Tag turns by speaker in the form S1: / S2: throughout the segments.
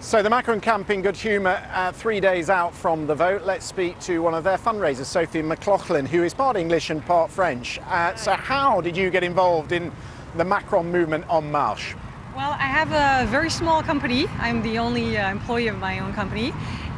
S1: So the Macron camp in good humour 3 days out from the vote. Let's speak to one of their fundraisers, Sophie McLoughlin, who is part English and part French. So how did you get involved in the Macron movement en marche?
S2: Well, I have a very small company. I'm the only employee of my own company.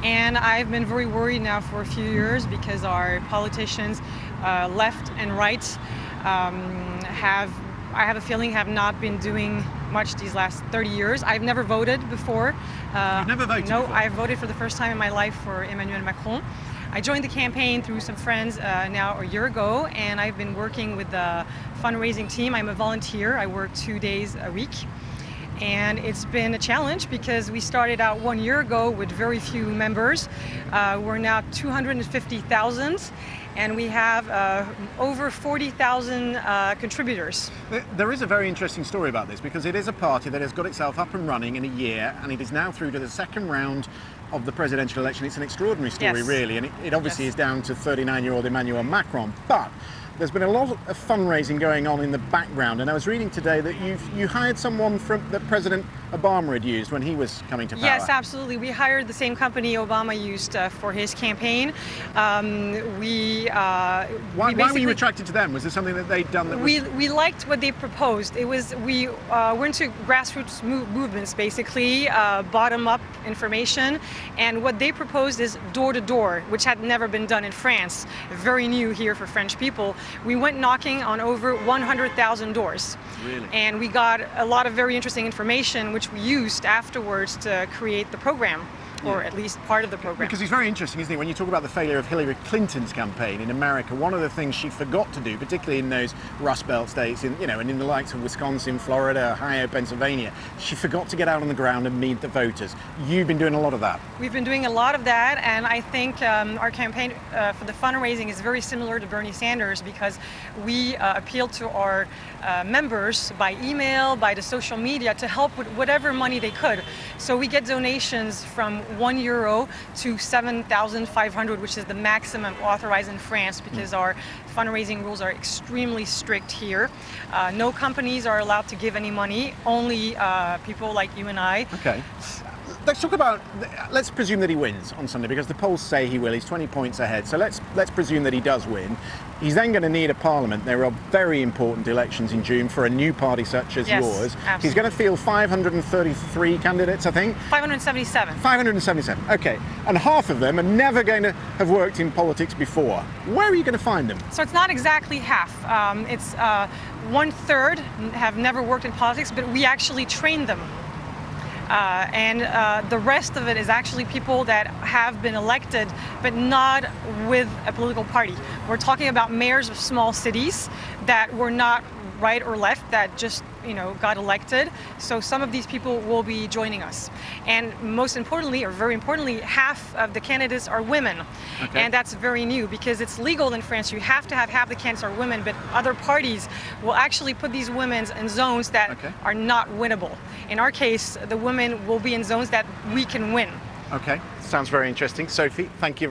S2: And I've been very worried now for a few years because our politicians, left and right, I have a feeling have not been doing much these last 30 years. I've never voted before.
S1: You've never voted
S2: No,
S1: before?
S2: I voted for the first time in my life for Emmanuel Macron. I joined the campaign through some friends now a year ago, and I've been working with the fundraising team. I'm a volunteer. I work 2 days a week. And it's been a challenge because we started out 1 year ago with very few members. We're now 250,000, and we have over 40,000 contributors.
S1: There is a very interesting story about this because it is a party that has got itself up and running in a year, and it is now through to the second round of the presidential election. It's an extraordinary story,
S2: Yes.
S1: really, and it obviously
S2: Yes.
S1: is down to 39-year-old Emmanuel Macron. But there's been a lot of fundraising going on in the background, and I was reading today that you hired someone that President Obama had used when he was coming to power.
S2: Yes, absolutely. We hired the same company Obama used for his campaign.
S1: Why were you attracted to them? Was there something that they'd done that was...
S2: We liked what they proposed. It was we're into grassroots movements, basically, bottom-up information, and what they proposed is door-to-door, which had never been done in France. Very new here for French people. We went knocking on over 100,000 doors.
S1: Really?
S2: And we got a lot of very interesting information, which we used afterwards to create the program. Or at least part of the program.
S1: Because it's very interesting, isn't it? When you talk about the failure of Hillary Clinton's campaign in America, one of the things she forgot to do, particularly in those Rust Belt states, and in the likes of Wisconsin, Florida, Ohio, Pennsylvania, she forgot to get out on the ground and meet the voters. You've been doing a lot of that.
S2: We've been doing a lot of that, and I think our campaign for the fundraising is very similar to Bernie Sanders because we appeal to our members by email, by the social media to help with whatever money they could. So we get donations from €1 to 7,500, which is the maximum authorized in France because our fundraising rules are extremely strict here. No companies are allowed to give any money, only people like you and I.
S1: Okay. Let's talk about, let's presume that he wins on Sunday because the polls say he will. He's 20 points ahead. So let's presume that he does win. He's then going to need a parliament. There are very important elections in June for a new party such as yours.
S2: Absolutely.
S1: He's going to field 533 candidates, I think.
S2: 577.
S1: 577, okay. And half of them are never going to have worked in politics before. Where are you going to find them?
S2: So it's not exactly half. It's 1/3 have never worked in politics, but we actually train them. And the rest of it is actually people that have been elected, but not with a political party. We're talking about mayors of small cities that were not right or left, that just got elected. So some of these people will be joining us. And most importantly, or very importantly, half of the candidates are women.
S1: Okay.
S2: And that's very new because it's legal in France. You have to have half the candidates are women, but other parties will actually put these women in zones that are not winnable. In our case, the women will be in zones that we can win.
S1: Okay, sounds very interesting. Sophie, thank you.